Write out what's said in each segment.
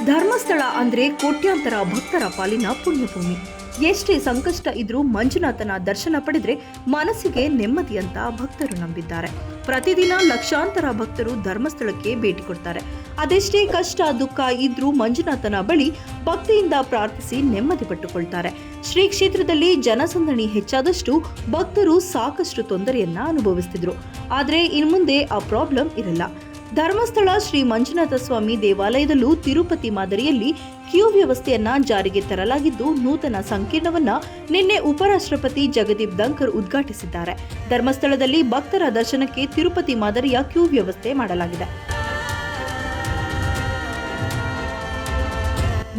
ಧರ್ಮಸ್ಥಳ ಅಂದ್ರೆ ಕೋಟ್ಯಾಂತರ ಭಕ್ತರ ಪಾಲಿನ ಪುಣ್ಯಭೂಮಿ. ಎಷ್ಟೇ ಸಂಕಷ್ಟ ಇದ್ರೂ ಮಂಜುನಾಥನ ದರ್ಶನ ಪಡೆದ್ರೆ ಮನಸ್ಸಿಗೆ ನೆಮ್ಮದಿ ಅಂತ ಭಕ್ತರು ನಂಬಿದ್ದಾರೆ. ಪ್ರತಿದಿನ ಲಕ್ಷಾಂತರ ಭಕ್ತರು ಧರ್ಮಸ್ಥಳಕ್ಕೆ ಭೇಟಿ ಕೊಡ್ತಾರೆ. ಅದೆಷ್ಟೇ ಕಷ್ಟ ದುಃಖ ಇದ್ರೂ ಮಂಜುನಾಥನ ಬಳಿ ಭಕ್ತಿಯಿಂದ ಪ್ರಾರ್ಥಿಸಿ ನೆಮ್ಮದಿ ಪಟ್ಟುಕೊಳ್ತಾರೆ. ಶ್ರೀ ಕ್ಷೇತ್ರದಲ್ಲಿ ಜನಸಂದಣಿ ಹೆಚ್ಚಾದಷ್ಟು ಭಕ್ತರು ಸಾಕಷ್ಟು ತೊಂದರೆಯನ್ನ ಅನುಭವಿಸುತ್ತಿದ್ರು. ಆದ್ರೆ ಇನ್ಮುಂದೆ ಆ ಪ್ರಾಬ್ಲಮ್ ಇರಲ್ಲ. ಧರ್ಮಸ್ಥಳ ಶ್ರೀ ಮಂಜುನಾಥ ಸ್ವಾಮಿ ದೇವಾಲಯದಲ್ಲೂ ತಿರುಪತಿ ಮಾದರಿಯಲ್ಲಿ ಕ್ಯೂ ವ್ಯವಸ್ಥೆಯನ್ನ ಜಾರಿಗೆ ತರಲಾಗಿದ್ದು, ನೂತನ ಸಂಕೀರ್ಣವನ್ನ ನಿನ್ನೆ ಉಪರಾಷ್ಟ್ರಪತಿ ಜಗದೀಪ್ ಧನ್ಕರ್ ಉದ್ಘಾಟಿಸಿದ್ದಾರೆ. ಧರ್ಮಸ್ಥಳದಲ್ಲಿ ಭಕ್ತರ ದರ್ಶನಕ್ಕೆ ತಿರುಪತಿ ಮಾದರಿಯ ಕ್ಯೂ ವ್ಯವಸ್ಥೆ ಮಾಡಲಾಗಿದೆ.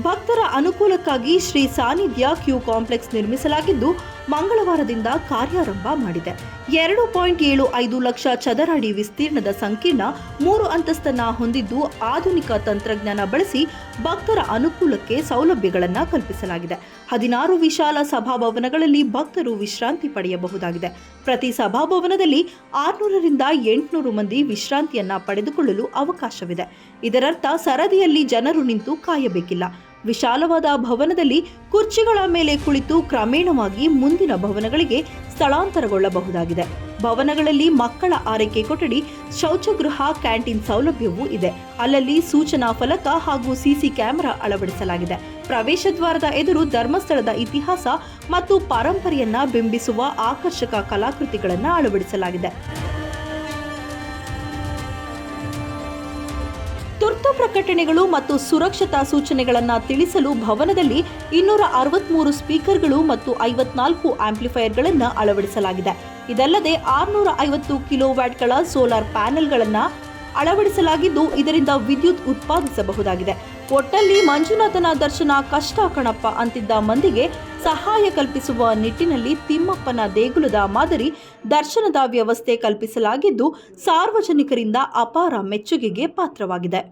ಭಕ್ತರ ಅನುಕೂಲಕ್ಕಾಗಿ ಶ್ರೀ ಸಾನ್ನಿಧ್ಯ ಕ್ಯೂ ಕಾಂಪ್ಲೆಕ್ಸ್ ನಿರ್ಮಿಸಲಾಗಿದ್ದು, ಮಂಗಳವಾರದಿಂದ ಕಾರ್ಯಾರಂಭ ಮಾಡಿದೆ. 2.75 ಲಕ್ಷ ಚದರ ಅಡಿ ವಿಸ್ತೀರ್ಣದ ಸಂಕೀರ್ಣ 3 ಅಂತಸ್ತನ್ನ ಹೊಂದಿದ್ದು, ಆಧುನಿಕ ತಂತ್ರಜ್ಞಾನ ಬಳಸಿ ಭಕ್ತರ ಅನುಕೂಲಕ್ಕೆ ಸೌಲಭ್ಯಗಳನ್ನು ಕಲ್ಪಿಸಲಾಗಿದೆ. 16 ವಿಶಾಲ ಸಭಾಭವನಗಳಲ್ಲಿ ಭಕ್ತರು ವಿಶ್ರಾಂತಿ ಪಡೆಯಬಹುದಾಗಿದೆ. ಪ್ರತಿ ಸಭಾಭವನದಲ್ಲಿ 600 ರಿಂದ 800 ಮಂದಿ ವಿಶ್ರಾಂತಿಯನ್ನ ಪಡೆದುಕೊಳ್ಳಲು ಅವಕಾಶವಿದೆ. ಇದರರ್ಥ ಸರದಿಯಲ್ಲಿ ಜನರು ನಿಂತು ಕಾಯಬೇಕಿಲ್ಲ. ವಿಶಾಲವಾದ ಭವನದಲ್ಲಿ ಕುರ್ಚಿಗಳ ಮೇಲೆ ಕುಳಿತು ಕ್ರಮೇಣವಾಗಿ ಮುಂದಿನ ಭವನಗಳಿಗೆ ಸ್ಥಳಾಂತರಗೊಳ್ಳಬಹುದಾಗಿದೆ. ಭವನಗಳಲ್ಲಿ ಮಕ್ಕಳ ಆರೈಕೆ ಕೊಠಡಿ, ಶೌಚಗೃಹ, ಕ್ಯಾಂಟೀನ್ ಸೌಲಭ್ಯವೂ ಇದೆ. ಅಲ್ಲಲ್ಲಿ ಸೂಚನಾ ಫಲಕ ಹಾಗೂ ಸಿಸಿ ಕ್ಯಾಮೆರಾ ಅಳವಡಿಸಲಾಗಿದೆ. ಪ್ರವೇಶ ದ್ವಾರದ ಎದುರು ಧರ್ಮಸ್ಥಳದ ಇತಿಹಾಸ ಮತ್ತು ಪರಂಪರೆಯನ್ನ ಬಿಂಬಿಸುವ ಆಕರ್ಷಕ ಕಲಾಕೃತಿಗಳನ್ನು ಅಳವಡಿಸಲಾಗಿದೆ. ತುರ್ತು ಪ್ರಕಟಣೆಗಳು ಮತ್ತು ಸುರಕ್ಷತಾ ಸೂಚನೆಗಳನ್ನು ತಿಳಿಸಲು ಭವನದಲ್ಲಿ 263 ಸ್ಪೀಕರ್ಗಳು ಮತ್ತು 54 ಆಂಪ್ಲಿಫೈಯರ್ಗಳನ್ನು ಅಳವಡಿಸಲಾಗಿದೆ. ಇದಲ್ಲದೆ 650 ಕಿಲೋವ್ಯಾಟ್ಗಳ ಸೋಲಾರ್ ಪ್ಯಾನೆಲ್ಗಳನ್ನು ಅಳವಡಿಸಲಾಗಿದ್ದು, ಇದರಿಂದ ವಿದ್ಯುತ್ ಉತ್ಪಾದಿಸಬಹುದಾಗಿದೆ. ಒಟ್ಟಲ್ಲಿ ಮಂಜುನಾಥನ ದರ್ಶನ ಕಷ್ಟ ಕಣಪ್ಪ ಅಂತಿದ್ದ ಮಂದಿಗೆ ಸಹಾಯ ಕಲ್ಪಿಸುವ ನಿಟ್ಟಿನಲ್ಲಿ ತಿಮ್ಮಪ್ಪನ ದೇಗುಲದ ಮಾದರಿ ದರ್ಶನದ ವ್ಯವಸ್ಥೆ ಕಲ್ಪಿಸಲಾಗಿದ್ದು, ಸಾರ್ವಜನಿಕರಿಂದ ಅಪಾರ ಮೆಚ್ಚುಗೆಗೆ ಪಾತ್ರವಾಗಿದೆ.